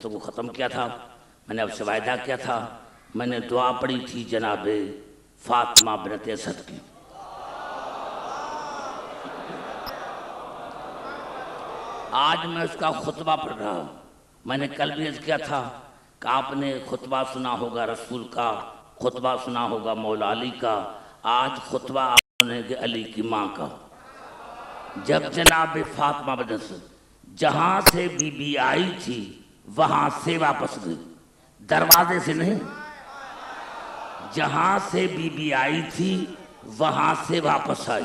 تو وہ ختم کیا تھا. میں نے اب سے وعدہ کیا تھا، میں نے دعا پڑھی تھی جناب فاطمہ بنت اسد کی. آج میں اس کا خطبہ پڑھ رہا ہوں. میں نے کل بھی عرض کیا تھا کہ آپ نے خطبہ سنا ہوگا رسول کا، خطبہ سنا ہوگا مولا علی کا. آج خطبہ آپ سنیں گے علی کی ماں کا. جب جناب فاطمہ بنت اسد جہاں سے بی بی آئی تھی وہاں سے واپس گئی، دروازے سے نہیں، جہاں سے بی بی آئی تھی وہاں سے واپس آئی.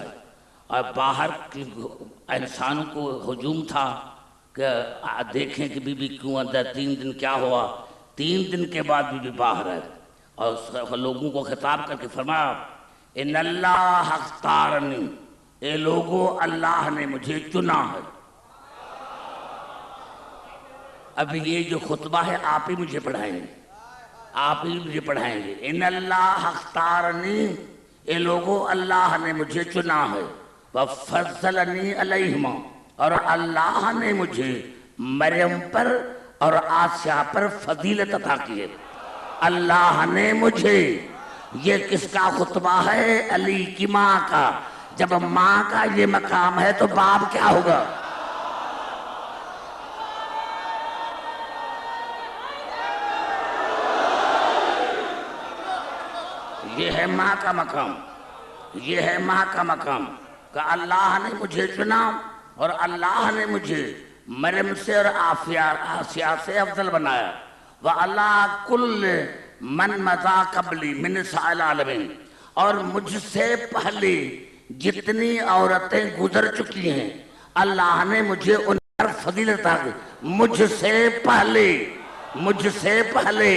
اور باہر انسانوں کو ہجوم تھا کہ دیکھیں کہ بی بی کیوں اندر، 3 دن کیا ہوا. 3 دن کے بعد بی بی باہر آئی اور لوگوں کو خطاب کر کے فرمایا ان اللہ اختارنی، اے لوگو اللہ نے مجھے چنا ہے. اب یہ جو خطبہ ہے آپ ہی مجھے پڑھائیں گے، آپ ہی مجھے پڑھائیں گے. ان اللہ اختارنی، اے لوگو اللہ نے مجھے چنا ہے. وفضلنی علیہما، اور اللہ نے مجھے مریم پر اور آسیہ پر فضیلت عطا کی ہے. اللہ نے مجھے، یہ کس کا خطبہ ہے؟ علی کی ماں کا. جب ماں کا یہ مقام ہے تو باپ کیا ہوگا؟ یہ ہے ماں کا مقام، یہ ہے ماں کا مقام کہ اللہ نے مجھے چنا اور اللہ نے مجھے مریم سے اور آسیہ سے افضل بنایا. وَعَلَىٰ كُلِّ مَنْ مَضَىٰ قَبْلِي مِنْ نِسَاءِ الْعَالَمِينَ، اور مجھ سے پہلے جتنی عورتیں گزر چکی ہیں اللہ نے مجھے ان پر فضیلت عطا کی. مجھ سے پہلے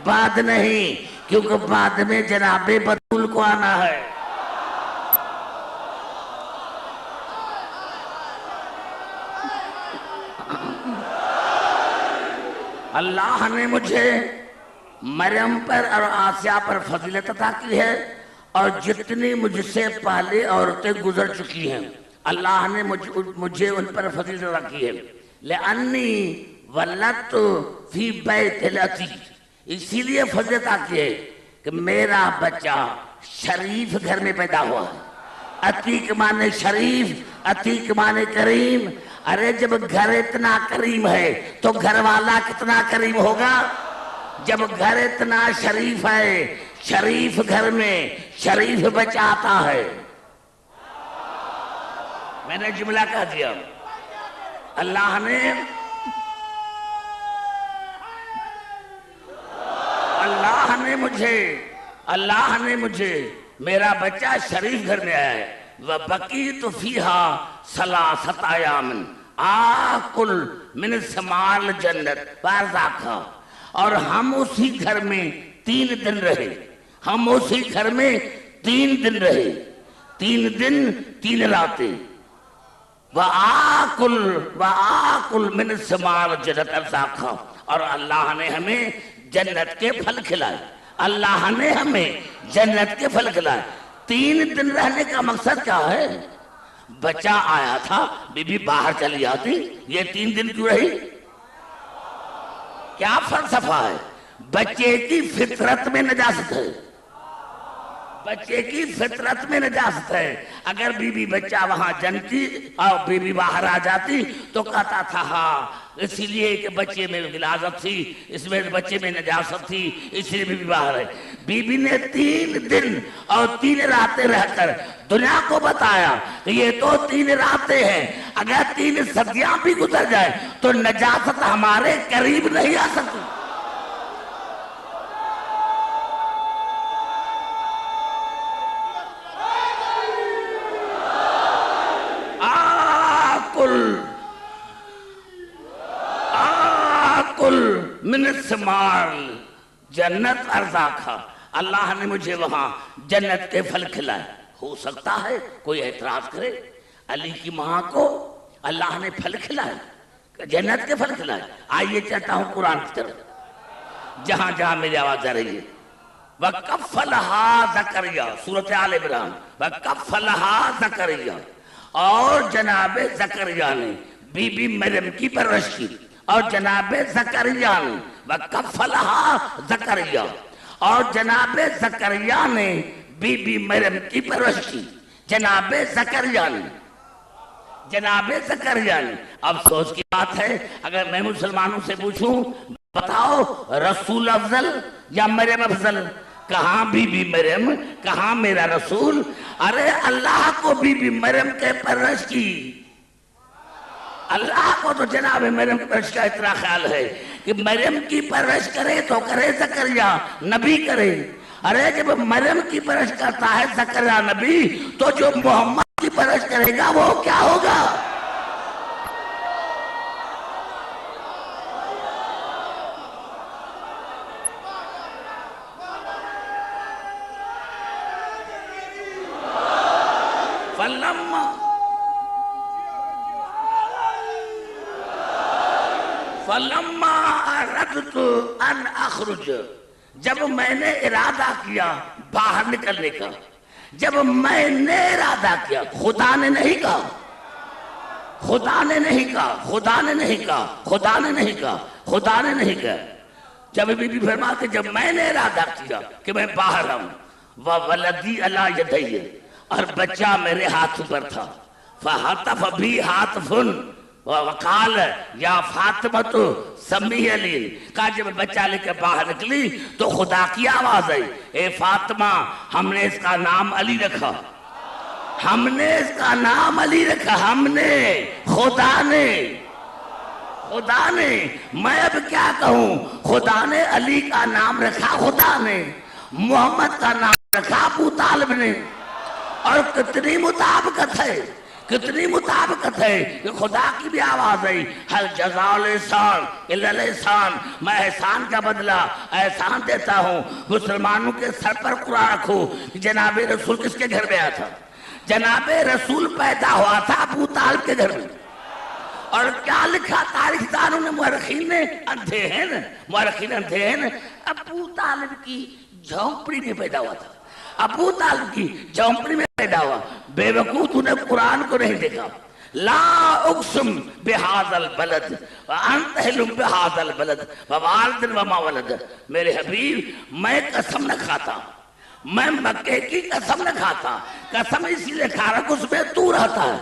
بعد نہیں، کیونکہ بعد میں جناب بطول کو آنا ہے. اللہ نے مجھے مریم پر اور آسیہ پر فضیلت عطا کی ہے، اور جتنی مجھ سے پہلے عورتیں گزر چکی ہیں اللہ نے مجھے ان پر فضیلت عطا کی ہے. لأنی ولدت فی بیت العتیق، اسی لیے فضیلت عطا کی ہے کہ میرا بچہ شریف گھر میں پیدا ہوا ہے. عتیق مانے شریف، عتیق مانے کریم. ارے جب گھر اتنا کریم ہے تو گھر والا کتنا کریم ہوگا؟ جب گھر اتنا شریف ہے، شریف گھر میں شریف بچہ آتا ہے. میں نے جملہ کہہ دیا. اللہ نے مجھے میرا بچہ شریف گھر میں آیا ہے. وَبَقِيتُ فِيهَا 3 أَيَّامٍ آكُلُ مِنْ ثِمَارِ الْجَنَّةِ وَأَرْزَاقُهَا، اور ہم اسی گھر میں 3 دن رہے. ہم اسی گھر میں 3 دن رہے، 3 دن 3 راتیں. وَآكُلُ مِنْ ثِمَارِ الْجَنَّةِ وَأَرْزَاقُهَا، اور اللہ نے ہمیں جنت کے پھل کھلائے. اللہ نے ہمیں جنت کے پھل کھلائے. 3 دن رہنے کا مقصد کیا ہے؟ بچہ آیا تھا، بی بی باہر چلی آتی، یہ 3 دن کیوں رہی؟ کیا فلسفہ ہے؟ بچے کی فطرت میں نجاست ہے، بچے کی فطرت میں نجاست ہے. اگر بی بی بچہ وہاں جنتی اور بی بی باہر آ جاتی تو کہتا تھا ہاں اسی لیے کہ بچے میں غلاظت تھی، اس میں بچے میں نجاست تھی، اس لیے بی بی باہر ہے. بی بی نے 3 دن اور 3 راتیں رہ کر دنیا کو بتایا کہ یہ تو 3 راتیں ہیں، اگر 3 صدیاں بھی گزر جائے تو نجاست ہمارے قریب نہیں آ سکتی. من ثمار جنت ارزاقھا، اللہ نے مجھے وہاں جنت کے پھل کھلائے. ہو سکتا ہے کوئی اعتراض کرے، علی کی ماں کو اللہ نے پھل کھلائے، جنت کے پھل کھلائے. آئیے چلتا ہوں قرآن کی طرف جہاں جہاں میری آواز آ رہی ہے. وَكَفَّلَهَا زَكَرِيَّا، سورۃ آل عمران. وَكَفَّلَهَا زَكَرِيَّا، اور جناب زکریا نے بی بی مریم کی پرورش کی. اور جناب زکریا نے وکفلہا زکریا، اور جناب زکریا نے بی بی مریم کی پرورش کی. جناب زکریا نے، جناب زکریا نے. افسوس کی بات ہے اگر میں مسلمانوں سے پوچھوں بتاؤ رسول افضل یا مریم افضل؟ کہاں بی بی مریم، کہاں میرا رسول؟ ارے اللہ کو بی بی مریم کے پرورش کی، اللہ کو تو جناب مریم کی پرورش کا اتنا خیال ہے کہ مریم کی پرورش کرے تو کرے زکریا نبی کرے. ارے جب مریم کی پرورش کرتا ہے زکریا نبی تو جو محمد کی پرورش کرے گا وہ کیا ہوگا؟ فَلَمَّا أَرَدْتُ أَنْ أَخْرُجَ، جب میں نے ارادہ کیا باہر نکلنے کا، جب میں نے ارادہ کیا، خدا نے نہیں کہا، خدا نے نہیں کہا، خدا نے نہیں کہا، خدا نے نہیں کہا، خدا نے نہیں کہا. جب بی بی فرماتے جب میں نے ارادہ کیا کہ میں باہر آؤں، وَوَلَدِي عَلَى يَدَيَّ، اور بچہ میرے ہاتھ پر تھا، فَحَتَفَ بِي حَاتِفٌ وقال یا فاطمہ سمی علی، کہا جب بچہ لے کے باہر نکلی تو خدا کی آواز آئی، اے فاطمہ ہم نے اس کا نام علی رکھا، ہم نے اس کا نام علی رکھا، ہم نے، خدا نے، خدا نے. میں اب کیا کہوں، خدا نے علی کا نام رکھا، خدا نے محمد کا نام رکھا ابو طالب نے. اور کتنی مطابقت ہے، کتنی مطابقت ہے کہ خدا کی بھی آواز آئی، حل جزاء الاحسان الا الاحسان، میں احسان کا بدلہ احسان دیتا ہوں. مسلمانوں کے سر پر قرآن رکھو. جناب رسول کس کے گھر میں آیا تھا؟ جناب رسول پیدا ہوا تھا ابو طالب کے گھر میں. اور کیا لکھا تاریخ دانوں نے، مورخین نے، اندھے ہیں نا، مورخین اندھے ہیں نا، ابو طالب کی جھونپڑی میں پیدا ہوا تھا، ابو طالب کی جھونپڑی میں پیدا ہوا. بے وقوف تو نے قرآن کو نہیں دیکھا. لا اقسم بہذا البلد وانت حل بہذا البلد ووالد وما ولد. میرے حبیب میں قسم نہ کھاتا، میں مکے کی قسم نہ کھاتا. قسم اسی لئے کھا رہا کہ اس میں تو رہتا ہے.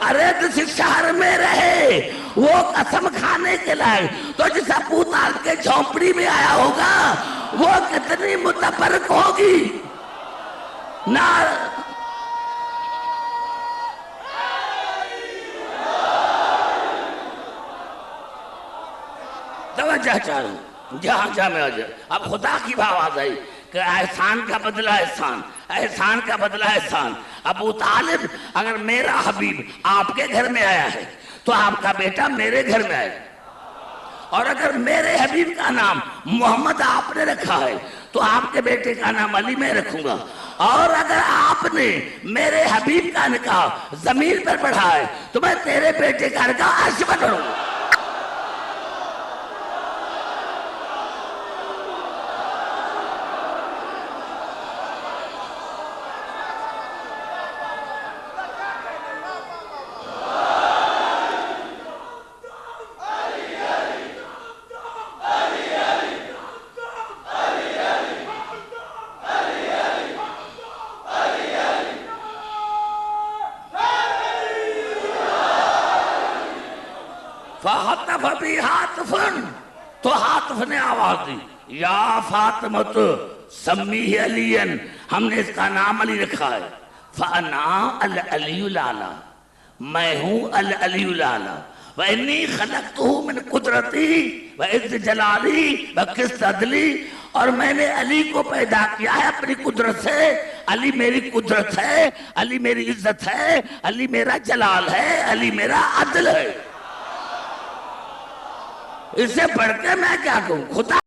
ارے جس شہر میں رہے وہ قسم کھانے کے لائے، تو جس ابو طالب کے جھونپڑی میں آیا ہوگا وہ کتنی متفرق ہوگی. نہ توجہ چاہوں جہاں جہاں میں آ جائے. اب خدا کی آواز آئی کہ احسان کا بدلہ احسان، احسان کا بدلہ احسان. ابو طالب اگر میرا حبیب آپ کے گھر میں آیا ہے تو آپ کا بیٹا میرے گھر میں آئے. اور اگر میرے حبیب کا نام محمد آپ نے رکھا ہے تو آپ کے بیٹے کا نام علی میں رکھوں گا. اور اگر آپ نے میرے حبیب کا نکاح زمین پر پڑھا ہے تو میں تیرے بیٹے کا نکاح عرش پر پڑھوں گا. فَحَتَفَ بِي حَاتِفٌ، تو حاتف نے آواز دی، یا فاطمۃ سمیہ علی، ہم نے اس کا نام علی رکھا ہے. فَأَنَا الْعَلِيُّ الْأَعْلَىٰ، میں ہوں العلی الاعلیٰ. وَإِنِّي خَلَقْتُهُ مِنْ قُدْرَتِي وَعِزِّ جَلَالِي وَقِسْطِ عَدْلِي، اور میں نے علی کو پیدا کیا ہے اپنی قدرت سے. علی میری قدرت ہے، علی میری عزت ہے، علی میرا جلال ہے، علی میرا عدل ہے. اس سے بڑھ کے میں کیا کہوں؟ خدا